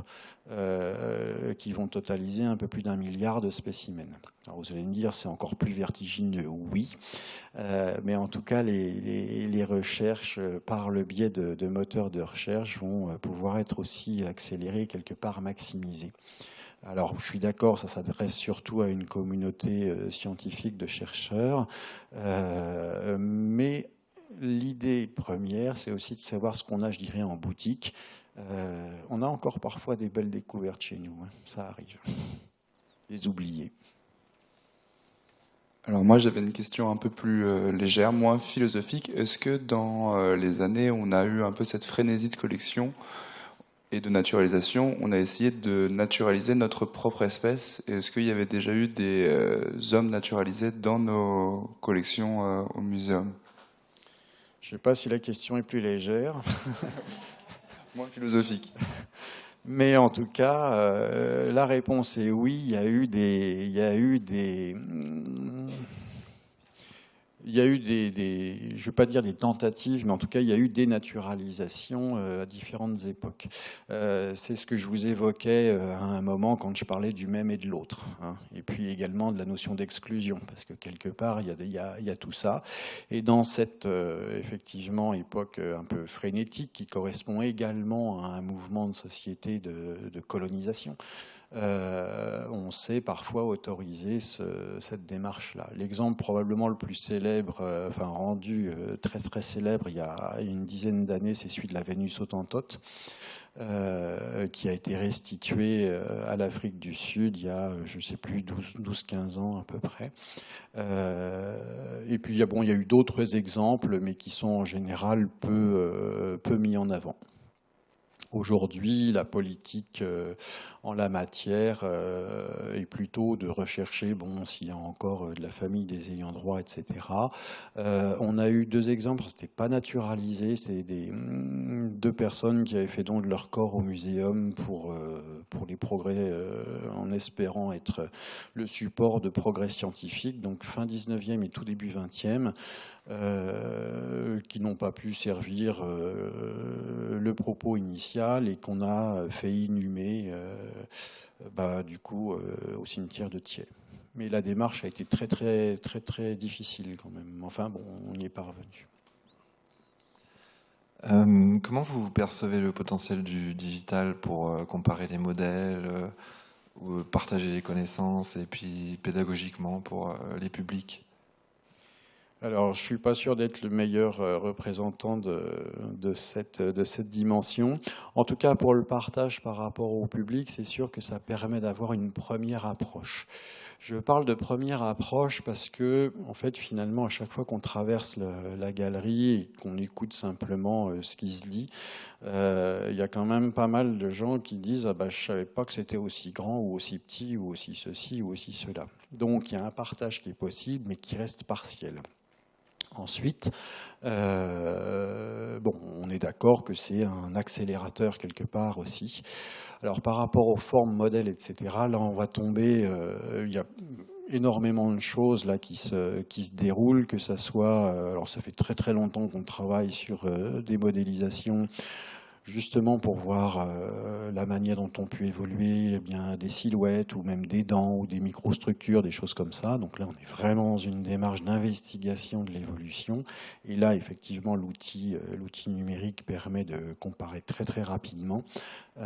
qui vont totaliser un peu plus d'1 milliard de spécimens. Alors vous allez me dire, c'est encore plus vertigineux, oui, mais en tout cas, les recherches, par le biais de moteurs de recherche, vont pouvoir être aussi accélérées, quelque part maximisées. Alors, je suis d'accord, ça s'adresse surtout à une communauté scientifique de chercheurs, mais l'idée première, c'est aussi de savoir ce qu'on a, je dirais, en boutique. On a encore parfois des belles découvertes chez nous, hein, ça arrive, des oubliés. Alors moi, j'avais une question un peu plus légère, moins philosophique. Est-ce que dans les années, on a eu un peu cette frénésie de collection et de naturalisation, on a essayé de naturaliser notre propre espèce? Est-ce qu'il y avait déjà eu des hommes naturalisés dans nos collections au muséum? Je ne sais pas si la question est plus légère. Moins philosophique. Mais en tout cas, la réponse est oui, il y a eu Il y a eu je ne vais pas dire des tentatives, mais en tout cas, il y a eu des naturalisations à différentes époques. C'est ce que je vous évoquais à un moment quand je parlais du même et de l'autre. Hein. Et puis également de la notion d'exclusion, parce que quelque part, il y a tout ça. Et dans cette, effectivement, époque un peu frénétique, qui correspond également à un mouvement de société de colonisation, on sait parfois autoriser cette démarche-là. L'exemple probablement le plus célèbre, rendu très très célèbre il y a une dizaine d'années, c'est celui de la Vénus Hottentote, qui a été restituée à l'Afrique du Sud il y a, je ne sais plus, 12-15 ans à peu près. Et puis il y a eu d'autres exemples, mais qui sont en général peu mis en avant. Aujourd'hui, la politique en la matière est plutôt de rechercher, s'il y a encore de la famille, des ayants droit, etc. On a eu 2 exemples, c'était pas naturalisé, c'est 2 personnes qui avaient fait don de leur corps au muséum pour les progrès, en espérant être le support de progrès scientifiques, donc fin 19e et tout début 20e. Qui n'ont pas pu servir le propos initial et qu'on a fait inhumer du coup au cimetière de Thiers. Mais la démarche a été très très très très difficile quand même. Enfin bon, on y est parvenu. Comment vous percevez le potentiel du digital pour comparer les modèles, ou partager les connaissances et puis pédagogiquement pour les publics ? Alors, je ne suis pas sûr d'être le meilleur représentant de cette dimension. En tout cas, pour le partage par rapport au public, c'est sûr que ça permet d'avoir une première approche. Je parle de première approche parce que, en fait, finalement, à chaque fois qu'on traverse la galerie et qu'on écoute simplement ce qui se dit, il y a quand même pas mal de gens qui disent je ne savais pas que c'était aussi grand ou aussi petit ou aussi ceci ou aussi cela. Donc, il y a un partage qui est possible, mais qui reste partiel. Ensuite, on est d'accord que c'est un accélérateur quelque part aussi. Alors par rapport aux formes, modèles, etc., là on va tomber, il y a énormément de choses là qui se déroulent, que ça soit, alors ça fait très très longtemps qu'on travaille sur des modélisations, justement pour voir la manière dont ont pu évoluer des silhouettes ou même des dents ou des microstructures, des choses comme ça. Donc là, on est vraiment dans une démarche d'investigation de l'évolution. Et là, effectivement, l'outil numérique permet de comparer très très rapidement. Et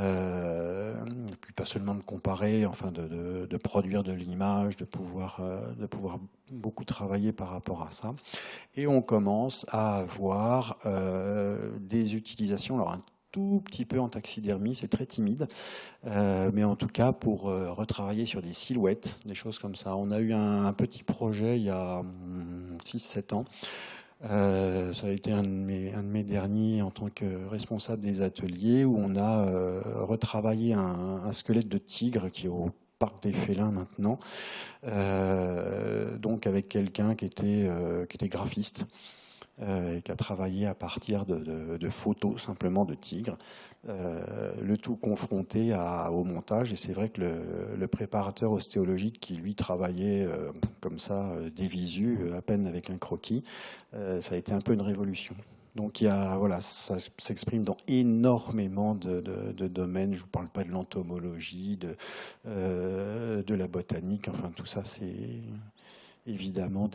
puis pas seulement de comparer, enfin de produire de l'image, de pouvoir beaucoup travailler par rapport à ça. Et on commence à avoir des utilisations, alors un tout petit peu en taxidermie, c'est très timide, mais en tout cas pour retravailler sur des silhouettes, des choses comme ça. On a eu un petit projet il y a 6-7 ans. Ça a été un de mes derniers en tant que responsable des ateliers, où on a retravaillé un squelette de tigre qui est au Parc des Félins maintenant, donc avec quelqu'un qui était graphiste. Et qui a travaillé à partir de photos simplement de tigres, le tout confronté au montage. Et c'est vrai que le préparateur ostéologique qui lui travaillait comme ça, dévisu, à peine avec un croquis, ça a été un peu une révolution. Donc ça s'exprime dans énormément de domaines. Je ne vous parle pas de l'entomologie, de la botanique, enfin tout ça c'est évidemment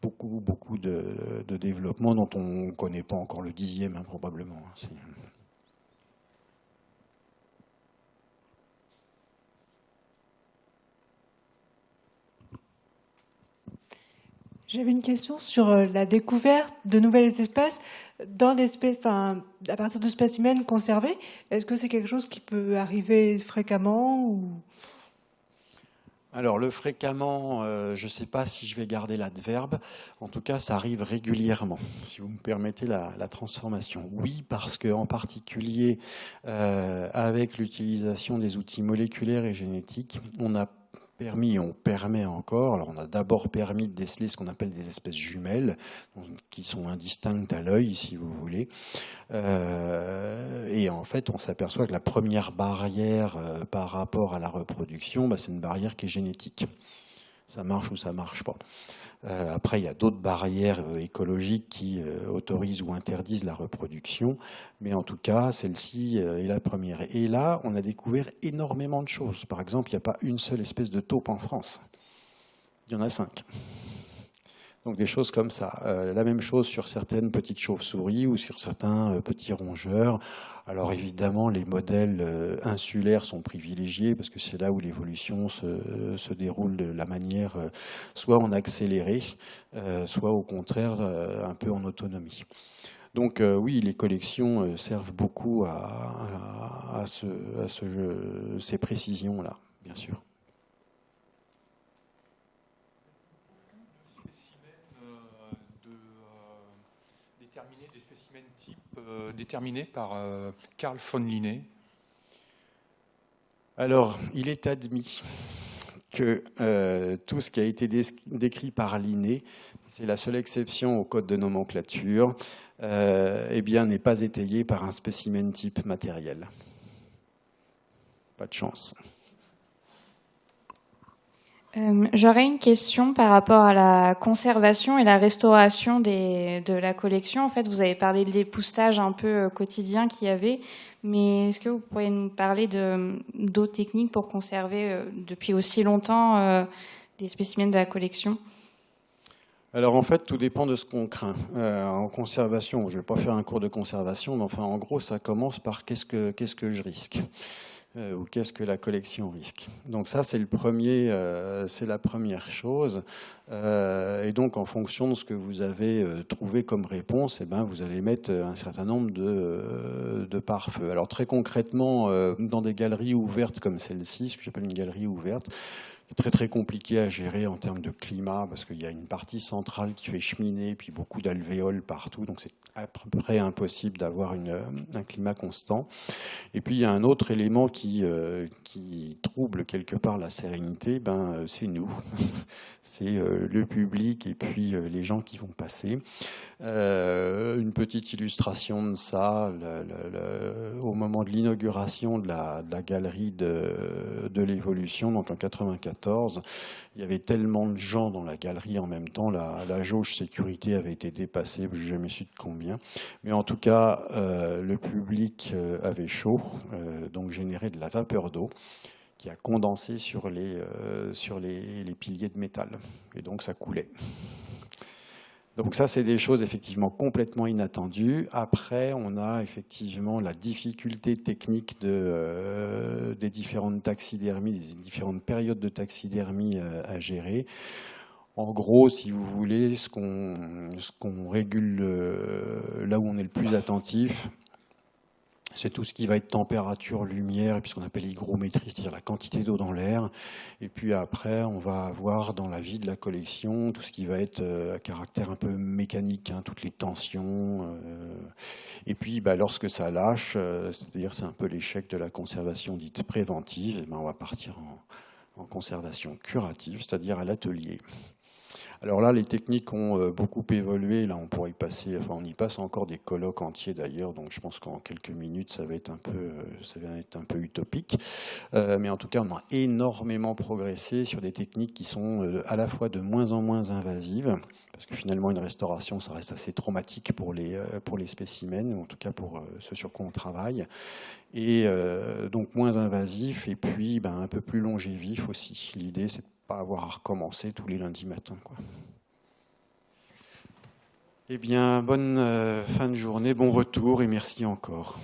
beaucoup de développement dont on ne connaît pas encore le 10e, probablement. J'avais une question sur la découverte de nouvelles espèces à partir de spécimens conservés. Est-ce que c'est quelque chose qui peut arriver fréquemment ou... Alors, le fréquemment, je ne sais pas si je vais garder l'adverbe. En tout cas, ça arrive régulièrement, si vous me permettez la transformation. Oui, parce qu'en particulier, avec l'utilisation des outils moléculaires et génétiques, on permet encore, alors on a d'abord permis de déceler ce qu'on appelle des espèces jumelles, qui sont indistinctes à l'œil, si vous voulez. Et en fait, on s'aperçoit que la première barrière par rapport à la reproduction, c'est une barrière qui est génétique. Ça marche ou ça marche pas. Après, il y a d'autres barrières écologiques qui autorisent ou interdisent la reproduction, mais en tout cas, celle-ci est la première. Et là, on a découvert énormément de choses. Par exemple, il n'y a pas une seule espèce de taupe en France. Il y en a 5. Donc des choses comme ça. La même chose sur certaines petites chauves-souris ou sur certains petits rongeurs. Alors évidemment, les modèles insulaires sont privilégiés parce que c'est là où l'évolution se déroule de la manière soit en accéléré, soit au contraire un peu en autonomie. Donc oui, les collections servent beaucoup à ces précisions-là, bien sûr. Des spécimens types déterminés par Carl von Linné. Alors, il est admis que tout ce qui a été décrit par Linné, c'est la seule exception au code de nomenclature, eh bien, n'est pas étayé par un spécimen type matériel. Pas de chance. J'aurais une question par rapport à la conservation et la restauration de la collection. En fait, vous avez parlé de l'époussetage un peu quotidien qu'il y avait, mais est-ce que vous pourriez nous parler d'autres techniques pour conserver depuis aussi longtemps des spécimens de la collection ? Alors en fait, tout dépend de ce qu'on craint. En conservation, je ne vais pas faire un cours de conservation, mais enfin en gros, ça commence par qu'est-ce que je risque ou qu'est-ce que la collection risque. Donc ça, c'est la première chose. Et donc, en fonction de ce que vous avez trouvé comme réponse, eh ben, vous allez mettre un certain nombre de pare-feux. Alors très concrètement, dans des galeries ouvertes comme celle-ci, ce que j'appelle une galerie ouverte, c'est très très compliqué à gérer en termes de climat parce qu'il y a une partie centrale qui fait cheminer, puis beaucoup d'alvéoles partout, donc c'est à peu près impossible d'avoir un climat constant. Et puis il y a un autre élément qui trouble quelque part la sérénité, c'est nous, c'est le public et puis les gens qui vont passer. Une petite illustration de ça, au moment de l'inauguration de la galerie de l'évolution, donc en 94, il y avait tellement de gens dans la galerie en même temps, la jauge sécurité avait été dépassée, je n'ai jamais su de combien, mais en tout cas, le public avait chaud, donc générait de la vapeur d'eau qui a condensé sur les piliers de métal, et donc ça coulait. Donc ça, c'est des choses effectivement complètement inattendues. Après, on a effectivement la difficulté technique des différentes taxidermies, des différentes périodes de taxidermie à gérer. En gros, si vous voulez, ce qu'on régule là où on est le plus attentif, c'est tout ce qui va être température, lumière, et puis ce qu'on appelle hygrométrie, c'est-à-dire la quantité d'eau dans l'air. Et puis après, on va avoir dans la vie de la collection tout ce qui va être à caractère un peu mécanique, toutes les tensions. Et puis, lorsque ça lâche, c'est-à-dire c'est un peu l'échec de la conservation dite préventive, et on va partir en conservation curative, c'est-à-dire à l'atelier. Alors là, les techniques ont beaucoup évolué. Là, on pourrait y passer, on y passe encore des colloques entiers d'ailleurs. Donc, je pense qu'en quelques minutes, ça va être un peu utopique. Mais en tout cas, on a énormément progressé sur des techniques qui sont à la fois de moins en moins invasives, parce que finalement, une restauration, ça reste assez traumatique pour les spécimens, ou en tout cas pour ceux sur quoi on travaille. Et donc moins invasif, et puis un peu plus longévif aussi. L'idée, c'est pas avoir à recommencer tous les lundis matins, quoi. Eh bien, bonne fin de journée, bon retour et merci encore.